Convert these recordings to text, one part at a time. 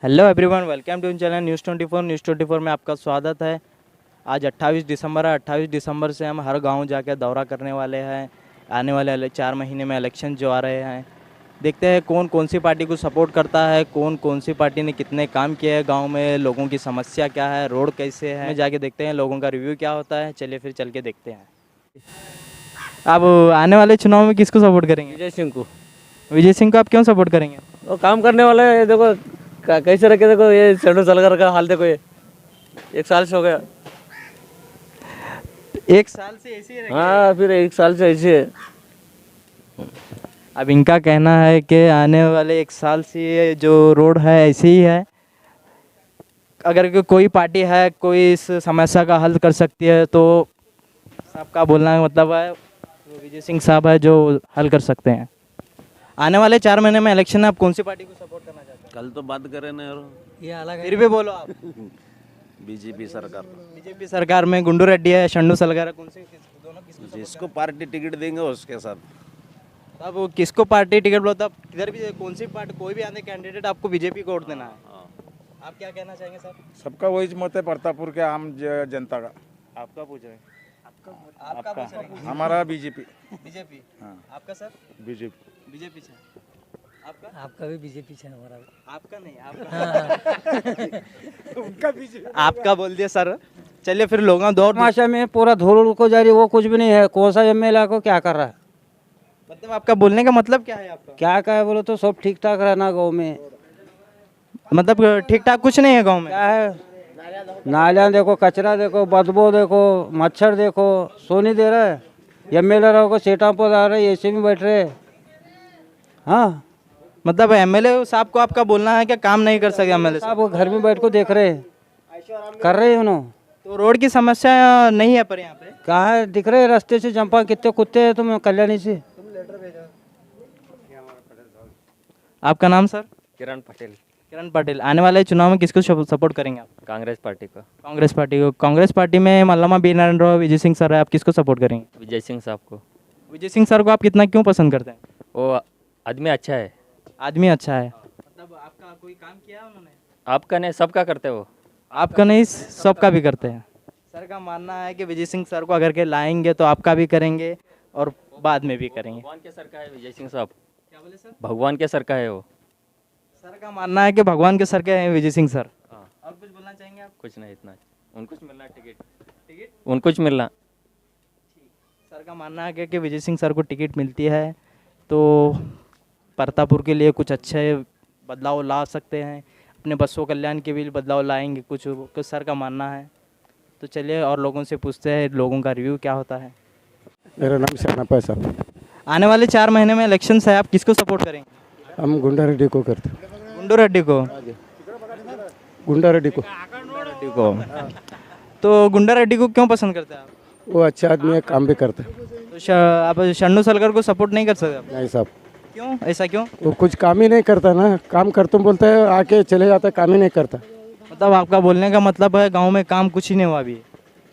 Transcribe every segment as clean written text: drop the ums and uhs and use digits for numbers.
Hello everyone, welcome to channel news 24 में आपका स्वागत है। आज 28 दिसंबर है। 28 दिसंबर से हम हर गांव जाकर दौरा करने वाले हैं। आने वाले 4 महीने में इलेक्शन जो आ रहे हैं, देखते हैं कौन कौन सी पार्टी को सपोर्ट करता है, कौन कौन सी पार्टी ने कितने काम किए हैं गांव में, लोगों की समस्या क्या है, रोड कैसे है, जाके देखते हैं लोगों का रिव्यू क्या होता है। चलिए फिर चल के देखते हैं। अब आने वाले चुनाव में किसको सपोर्ट करेंगे? विजय सिंह को। विजय सिंह को आप क्यों सपोर्ट करेंगे? वो काम करने वाले हैं, देखो कैसे रखे, देखो ये चंडू सलगर का हाल देखो, ये 1 साल से हो गया। 1 साल से ऐसे ही रहे? हाँ, फिर 1 साल से ऐसे है। अब इनका कहना है कि आने वाले 1 साल से ये जो रोड है ऐसे ही है। अगर कोई पार्टी है, कोई इस समस्या का हल कर सकती है, तो सबका बोलना का मतलब है वो विजय सिंह साहब है जो हल कर सकते हैं। आने वाले 4 महीने में इलेक्शन है, आप कौन सी पार्टी को सपोर्ट करना चाहते हैं? कल तो बात करें ना यार, ये अलग है। फिर भी बोलो आप। बीजेपी सरकार। बीजेपी सरकार में गुंडू रेड्डी है, शंडू सलगर है, कौन से दोनों किसको? जिसको पार्टी टिकट देंगे उसके साथ। तो अब वो किसको पार्टी टिकट बोलता, किधर भी कौन सी पार्टी, कोई भी आने कैंडिडेट आपको बीजेपी को वोट देना है। आप क्या कहना चाहेंगे सर? सबका वही मत है, प्रतापपुर के आम जनता का। आपका पूछ रहे हैं। आपका पूछ रहे हैं। हमारा बीजेपी। बीजेपी। हाँ। आपका सर? बीजेपी। बीजेपी से। आपका? आपका भी बीजेपी से हमारा भी। आपका नहीं, आपका। उनका बीजेपी। आपका बोल दिया सर। चलिए फिर लोगों दौड़ तमाशा में पूरा धूल को जारी, वो कुछ भी नहीं है। कौन सा एमएलए को क्या कर रहा है, मतलब आपका बोलने का मतलब क्या है आपका? क्या है बोलो तो सब ठीक ठाक रहना गाँव में। मतलब ठीक ठाक कुछ नहीं है गांव में? क्या है, नालियाँ देखो, कचरा देखो, बदबू देखो, मच्छर देखो, सोनी दे रहा है। एमएलए रहो को सीटा पर आ रहे, ऐसे में बैठ रहे। हाँ, मतलब एमएलए साहब को आपका बोलना है कि काम नहीं कर सके एमएलए साहब? आप वो घर में बैठ को देख रहे हैं, कर रहे हैं उन्होंने। तो रोड की समस्या नहीं है पर यहाँ पे? कहाँ है, दिख रहे हैं रास्ते से जंपा कितने कुत्ते हैं तुम कल्याणी से। आपका नाम सर? किरण पटेल। किरण पटेल। आने वाले चुनाव में किसको सपोर्ट करेंगे आप? कांग्रेस पार्टी को। कांग्रेस पार्टी को। कांग्रेस पार्टी में मल्लामा बी नारायण राव, विजय सिंह सर है, आप किसको सपोर्ट करेंगे? विजय सिंह साहब को। विजय सिंह सर को आप कितना क्यों पसंद करते हैं? वो आदमी अच्छा है। आदमी अच्छा है। मतलब आपका कोई काम किया है उन्होंने? आपका नहीं, सबका करते वो। आपका नहीं, सबका भी करते हैं। सर का मानना है कि विजय सिंह सर को अगर के लाएंगे तो आपका भी करेंगे और बाद में भी करेंगे। भगवान के सर का है विजय सिंह साहब। क्या बोले सर? भगवान के सर का है वो। सर का मानना है कि भगवान के सर के हैं विजय सिंह सर। हाँ। और कुछ बोलना चाहेंगे आप? कुछ नहीं, इतना उनको कुछ मिलना टिकट। टिकट? उनको कुछ मिलना। सर का मानना है कि विजय सिंह सर को टिकट मिलती है तो प्रतापपुर के लिए कुछ अच्छे बदलाव ला सकते हैं, अपने बसों कल्याण के भी बदलाव लाएंगे कुछ सर का मानना है। तो चलिए और लोगों से पूछते हैं लोगों का रिव्यू क्या होता है। मेरा नाम शरणप्पा है साहब। आने वाले 4 महीने में इलेक्शन है, आप किसको सपोर्ट करेंगे? हम गुंडा रेड्डी को करते। गुंडू रेड्डी को? गुंडा रेड्डी को। रेड्डी को। तो गुंडा रेड्डी को क्यों पसंद करते हैं आप? वो अच्छा आदमी है, काम भी करता है। तो आप शंडू सलगर को सपोर्ट नहीं कर सकते आप? नहीं साहब, क्यों, ऐसा क्यों? वो कुछ काम ही नहीं करता ना। काम करता हूँ बोलता है, आके चले जाता है, काम ही नहीं करता। मतलब आपका बोलने का मतलब है गांव में काम कुछ ही नहीं हुआ अभी?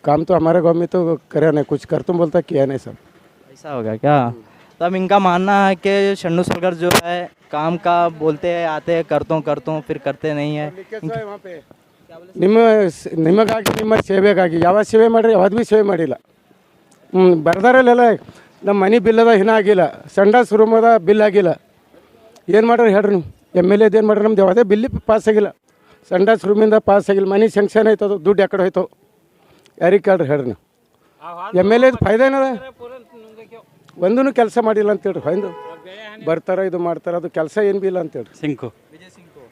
काम तो हमारे गाँव में तो करे नहीं, कुछ करता हूँ बोलता किया नहीं सब। ऐसा होगा क्या? तब इनका मानना है कि शंडू सलगर जो है काम का बोलते हैं, आते हैं, करता हूँ फिर करते नहीं है। ನಿಮಗಾಗಿ ನಿಮ್ಮ ಸೇವೆಗಾಗಿ ಯಾವ ಸೇವೆ ಮಾಡಿರಿ, ಯಾವ್ದು ಭೀ ಸೇವೆ ಮಾಡಿಲ್ಲ. ಬರ್ದಾರಲ್ಲೆಲ್ಲ ನಮ್ಮ ಮನೆ ಬಿಲ್ ಅದ ಇನ್ನೂ ಆಗಿಲ್ಲ, ಸಂಡಾಸ್ ರೂಮ್ ಅದ ಬಿಲ್ ಆಗಿಲ್ಲ. ಏನು ಮಾಡ್ರಿ ಹೇಳ್ರಿ ನೀವು? MLA ಏನು ಮಾಡ್ರಿ? ನಮ್ದು ಯಾವುದೇ ಬಿಲ್ ಪಾಸ್ ಆಗಿಲ್ಲ, ಸಂಡಾಸ್ ರೂಮಿಂದ ಪಾಸ್ ಆಗಿಲ್ಲ. ಮನೆ ಸ್ಯಾಂಕ್ಷನ್ ಆಯ್ತದ, ದುಡ್ಡು ಯಾಕಡೆ ಹೋಯ್ತು ಯಾರಿಗೆ ಕೇಳ್ರಿ ಹೇಳ್ರಿ ನೀವು? MLA ಫಾಯ್ದೆ ಏನದ? ಒಂದೂ ಕೆಲಸ ಮಾಡಿಲ್ಲ ಅಂತೇಳ್ರಿ. ಹೊಂದು ಬರ್ತಾರ ಇದು ಮಾಡ್ತಾರ, ಅದು ಕೆಲಸ ಏನು ಬಿ ಇಲ್ಲ ಅಂತೇಳ್ರಿ. विजय सिंह को।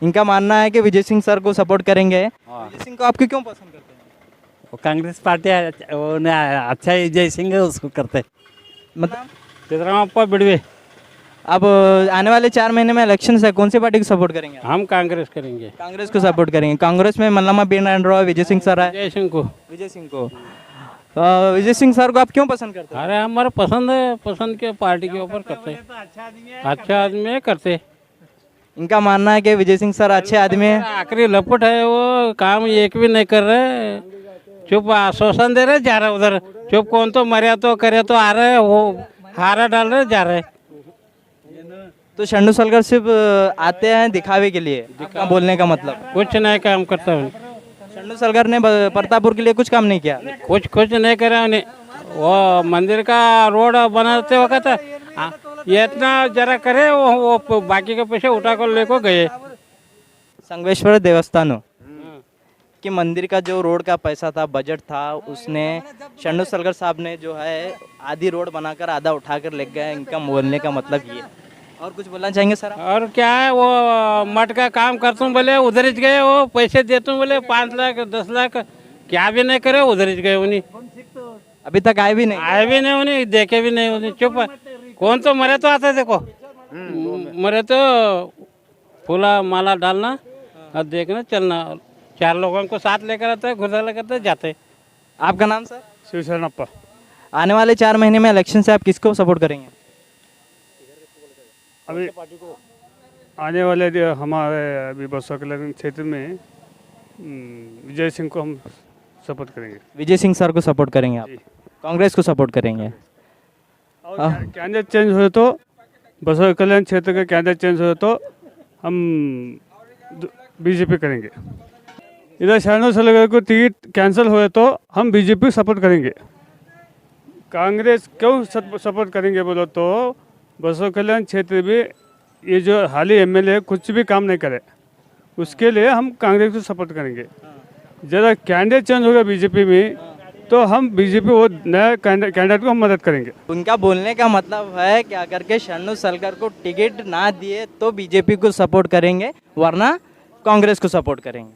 इनका मानना है कि विजय सिंह सर को सपोर्ट करेंगे। विजय सिंह को आपको क्यों पसंद करते हैं? वो कांग्रेस पार्टी अच्छा है, जय सिंह है उसको करते। मतलब सिद्धरामप्पा बिड़वे। अब आने वाले 4 महीने में इलेक्शन है, कौन सी पार्टी को सपोर्ट करेंगे? हम कांग्रेस करेंगे। कांग्रेस को सपोर्ट करेंगे। कांग्रेस में मल्लामा बी नारायण राव, विजय सिंह सर है। जय सिंह को। विजय सिंह को। विजय सिंह सर को आप क्यों पसंद करते हैं? अरे हमारा पसंद है, पसंद के पार्टी के ऊपर करते। अच्छा आदमी है, करते। इनका मानना है कि विजय सिंह सर अच्छे आदमी है। आखिरी लपट है, वो काम एक भी नहीं कर रहे, चुप आश्वासन दे रहे, जा रहे उधर। चुप कौन तो मरिया तो करे तो आ रहे, वो हारा डाल रहे, जा रहे। तो शंडू सलगर सिर्फ आते हैं दिखावे के लिए, आपका बोलने का मतलब। कुछ नहीं काम करता हूँ, शंडू सलगर ने प्रतापपुर के लिए कुछ काम नहीं किया। कुछ नहीं करा उन्हें। वो मंदिर का रोड बनाते वक्त ये इतना जरा करे, वो बाकी के पैसे उठा कर लेको गए। संगमेश्वर देवस्थान कि मंदिर का जो रोड का पैसा था, बजट था, उसने शंडू सलगर साहब ने जो है आधी रोड बनाकर आधा उठाकर ले गए। इनका बोलने का मतलब ये। और कुछ बोलना चाहेंगे सर आप? और क्या है, वो मठ का काम करता हूँ बोले उधर ही गए, वो पैसे देता हूँ बोले 5 लाख 10 लाख, क्या भी नहीं करे, उधर ही गए उन्हीं। अभी तक आए भी नहीं। आए भी नहीं उन्हीं, देखे भी नहीं उन्हीं, चुप है। कौन तो मरे तो आता है, देखो मरे तो फूला माला डालना और देखना चलना, 4 लोगों को साथ लेकर आता है, घुसा लेकर जाते। आपका नाम सर? शिवशरणप्पा। आने वाले 4 महीने में इलेक्शन से आप किसको सपोर्ट करेंगे? अभी आने वाले हमारे अभी बसवा कल्याण क्षेत्र में विजय सिंह को हम सपोर्ट करेंगे। विजय सिंह सर को सपोर्ट करेंगे आप? कांग्रेस को सपोर्ट करेंगे? और कैंडिडेट चेंज हो तो बसवा कल्याण क्षेत्र का कैंडिडेट चेंज हो तो हम बीजेपी करेंगे। इधर शरणू सलगर को टिकट कैंसिल हुए तो हम बीजेपी सपोर्ट करेंगे। कांग्रेस क्यों सपोर्ट करेंगे बोलो तो बसवा कल्याण क्षेत्र में ये जो हाली एमएलए कुछ भी काम नहीं करे, उसके लिए हम कांग्रेस को सपोर्ट करेंगे। ज़रा कैंडिडेट चेंज होगा बीजेपी में तो हम बीजेपी वो नया कैंडिडेट को हम मदद करेंगे। उनका बोलने का मतलब है कि अगर के शंडू सलगर को टिकट ना दिए तो बीजेपी को सपोर्ट करेंगे, वरना कांग्रेस को सपोर्ट करेंगे।